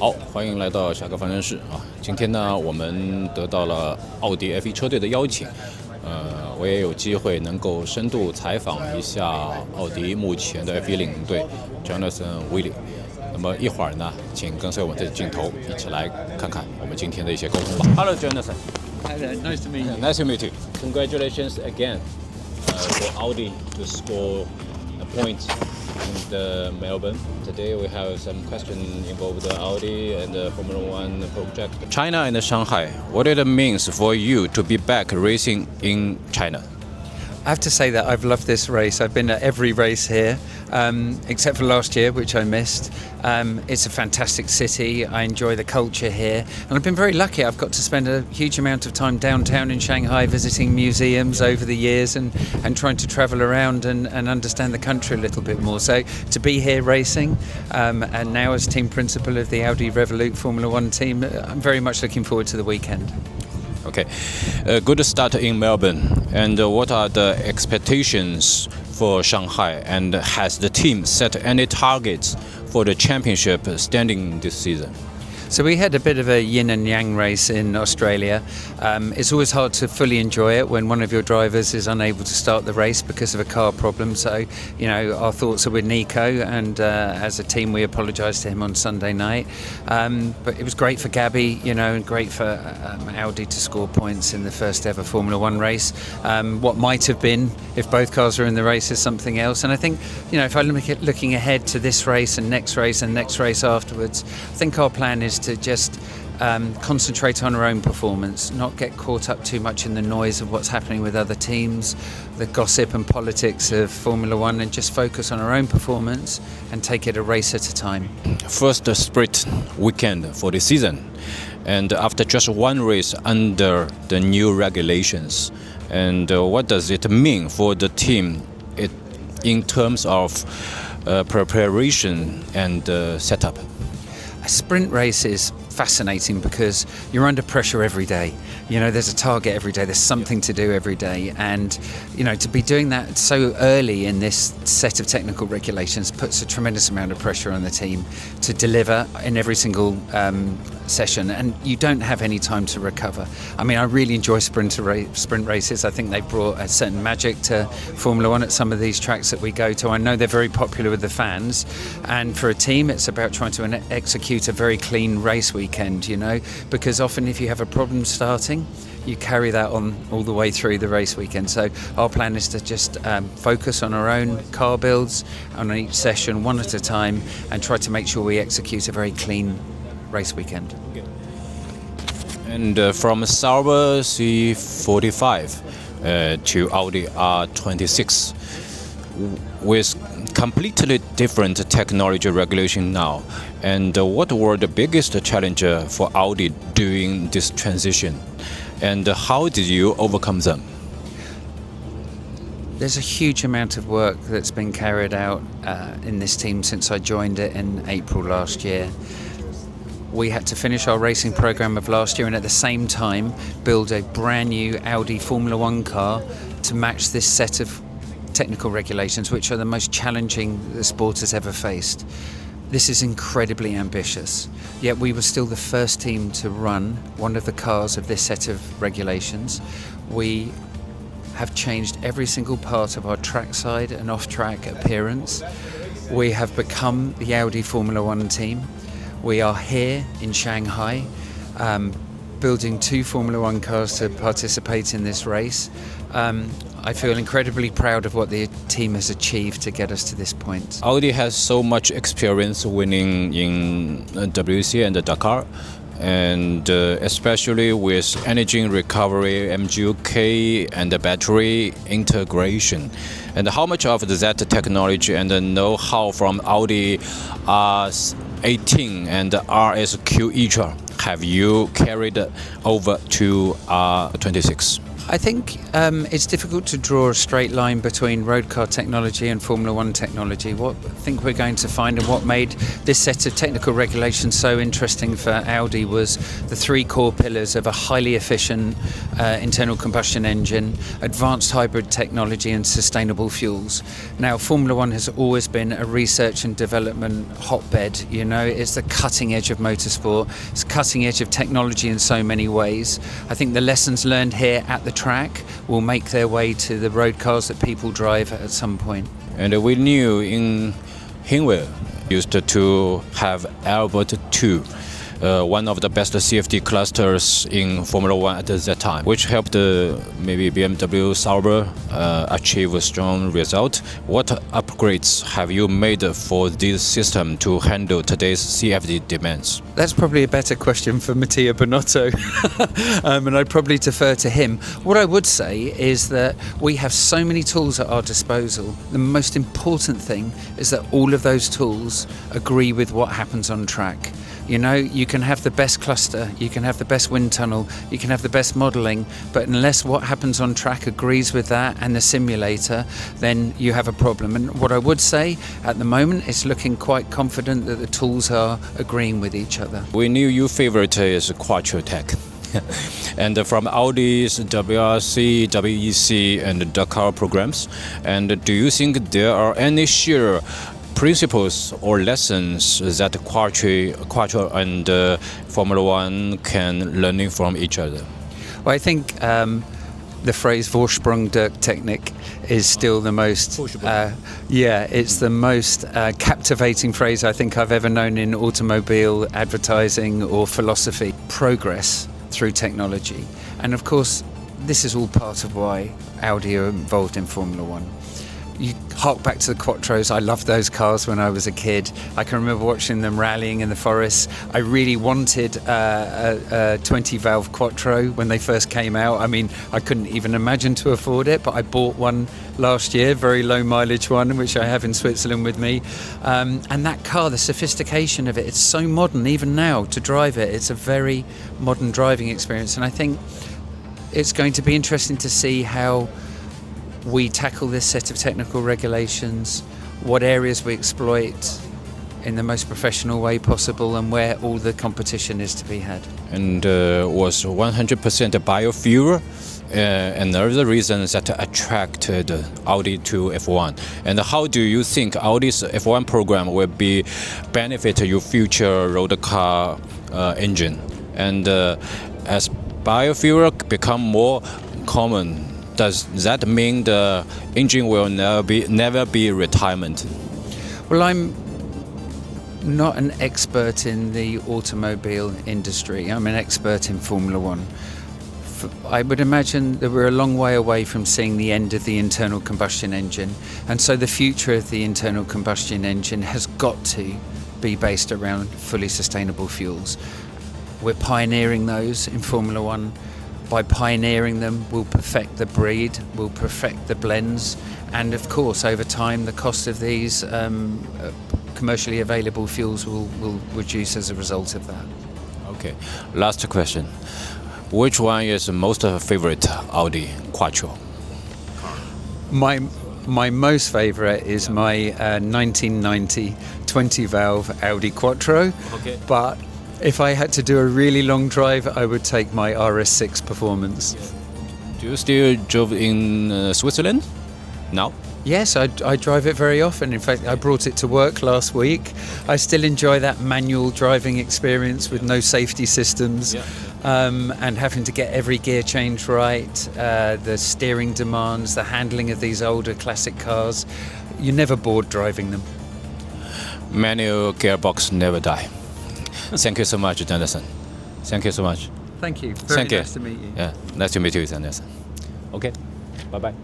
好，欢迎来到虾哥方程式啊！今天呢，我们得到了奥迪F1车队的邀请，我也有机会能够深度采访一下奥迪目前的F1领队Jonathan Willie。那么一会儿呢，请跟随我们的镜头一起来看看我们今天的一些沟通吧。Hello, Jonathan. Hi there. Nice to meet you. Nice to meet you. Congratulations again for Audi to score a point in the Melbourne. Today we have some questions involved the Audi and the Formula One project. China and Shanghai, what it means for you to be back racing in China? I have to say that I've loved this race. I've been at every race here, except for last year, which I missed. It's a fantastic city. I enjoy the culture here. And I've been very lucky. I've got to spend a huge amount of time downtown in Shanghai visiting museums over the years and trying to travel around and understand the country a little bit more. So to be here racing and now as team principal of the Audi Revolut Formula One team, I'm very much looking forward to the weekend. Okay, good start in Melbourne. And what are the expectations for Shanghai? And has the team set any targets for the championship standing this season? So we had a bit of a yin and yang race in Australia. It's always hard to fully enjoy it when one of your drivers is unable to start the race because of a car problem. So, you know, our thoughts are with Nico, and as a team we apologised to him on Sunday night. But it was great for Gabby, you know, and great for Audi to score points in the first ever Formula One race. What might have been if both cars were in the race is something else. And I think, you know, if I look at looking ahead to this race and next race and next race afterwards, I think our plan is to just concentrate on our own performance, not get caught up too much in the noise of what's happening with other teams, the gossip and politics of Formula One, and just focus on our own performance and take it a race at a time. First sprint weekend for the season, and after just one race under the new regulations, and what does it mean for the team in terms of preparation and setup? A sprint race is fascinating because you're under pressure every day. You know, there's a target every day, there's something to do every day, and you know, to be doing that so early in this set of technical regulations puts a tremendous amount of pressure on the team to deliver in every single session, and you don't have any time to recover. I mean, I really enjoy sprint races. I think they brought a certain magic to Formula One at some of these tracks that we go to. I know they're very popular with the fans, and for a team it's about trying to execute a very clean race weekend, you know, because often if you have a problem starting, you carry that on all the way through the race weekend. So our plan is to just focus on our own car builds on each session one at a time and try to make sure we execute a very clean race weekend. And from Sauber C45 to Audi R26 with completely different technology regulation now, and what were the biggest challenges for Audi during this transition, and how did you overcome them? There's a huge amount of work that's been carried out in this team since I joined it in April last year. We had to finish our racing program of last year and at the same time build a brand new Audi Formula One car to match this set of technical regulations, which are the most challenging the sport has ever faced. This is incredibly ambitious, yet we were still the first team to run one of the cars of this set of regulations. We have changed every single part of our trackside and off-track appearance. We have become the Audi Formula One team. We are here in Shanghai, building two Formula One cars to participate in this race. I feel incredibly proud of what the team has achieved to get us to this point. Audi has so much experience winning in WEC and Dakar, and especially with engine recovery, MGUK, and the battery integration. And how much of that technology and the know-how from Audi R18 and RSQ e-tron have you carried over to R26? I think it's difficult to draw a straight line between road car technology and Formula One technology. What I think we're going to find, and what made this set of technical regulations so interesting for Audi, was the three core pillars of a highly efficient internal combustion engine, advanced hybrid technology and sustainable fuels. Now, Formula One has always been a research and development hotbed. You know, it's the cutting edge of motorsport. It's cutting edge of technology in so many ways. I think the lessons learned here at the track will make their way to the road cars that people drive at some point. And we knew in Hinwil used to have Albert 2, one of the best CFD clusters in Formula One at that time, which helped maybe BMW Sauber achieve a strong result. What upgrades have you made for this system to handle today's CFD demands? That's probably a better question for Mattia Bonotto, and I'd probably defer to him. What I would say is that we have so many tools at our disposal. The most important thing is that all of those tools agree with what happens on track. You know, you can have the best cluster, you can have the best wind tunnel, you can have the best modelling, but unless what happens on track agrees with that and the simulator, then you have a problem. And what I would say at the moment is looking quite confident that the tools are agreeing with each other. We knew your favorite is Quattro tech. And from Audi's WRC, WEC and Dakar programs. And do you think there are any shared principles or lessons that Quattro and Formula One can learn from each other? Well, I think the phrase Vorsprung der Technik is still the most, it's the most captivating phrase I think I've ever known in automobile advertising or philosophy. Progress through technology. And of course, this is all part of why Audi are involved in Formula One. You hark back to the Quattros. I loved those cars when I was a kid. I can remember watching them rallying in the forest. I really wanted a 20-valve Quattro when they first came out. I mean, I couldn't even imagine to afford it, but I bought one last year, very low mileage one, which I have in Switzerland with me. And that car, the sophistication of it, it's so modern even now to drive it. It's a very modern driving experience. And I think it's going to be interesting to see how we tackle this set of technical regulations, what areas we exploit in the most professional way possible, and where all the competition is to be had. And was 100% biofuel another reason that attracted Audi to F1? And how do you think Audi's F1 program will benefit your future road car engine? And as biofuel become more common, does that mean the engine will never be retirement? Well, I'm not an expert in the automobile industry. I'm an expert in Formula One. I would imagine that we're a long way away from seeing the end of the internal combustion engine, and so the future of the internal combustion engine has got to be based around fully sustainable fuels. We're pioneering those in Formula One. By pioneering them, we'll perfect the breed, we'll perfect the blends, and of course, over time, the cost of these commercially available fuels will reduce as a result of that. Okay, last question. Which one is the most favorite Audi Quattro? My most favorite is my 1990 20-valve Audi Quattro, okay. But if I had to do a really long drive, I would take my RS6 Performance. Do you still drive in Switzerland now? Yes, I drive it very often. In fact, I brought it to work last week. I still enjoy that manual driving experience with no safety systems, and having to get every gear change right, the steering demands, the handling of these older classic cars. You're never bored driving them. Manual gearbox never die. Thank you so much, Anderson. Thank you so much. Thank you. Very nice to meet you. Yeah, nice to meet you, Anderson. Okay, bye-bye.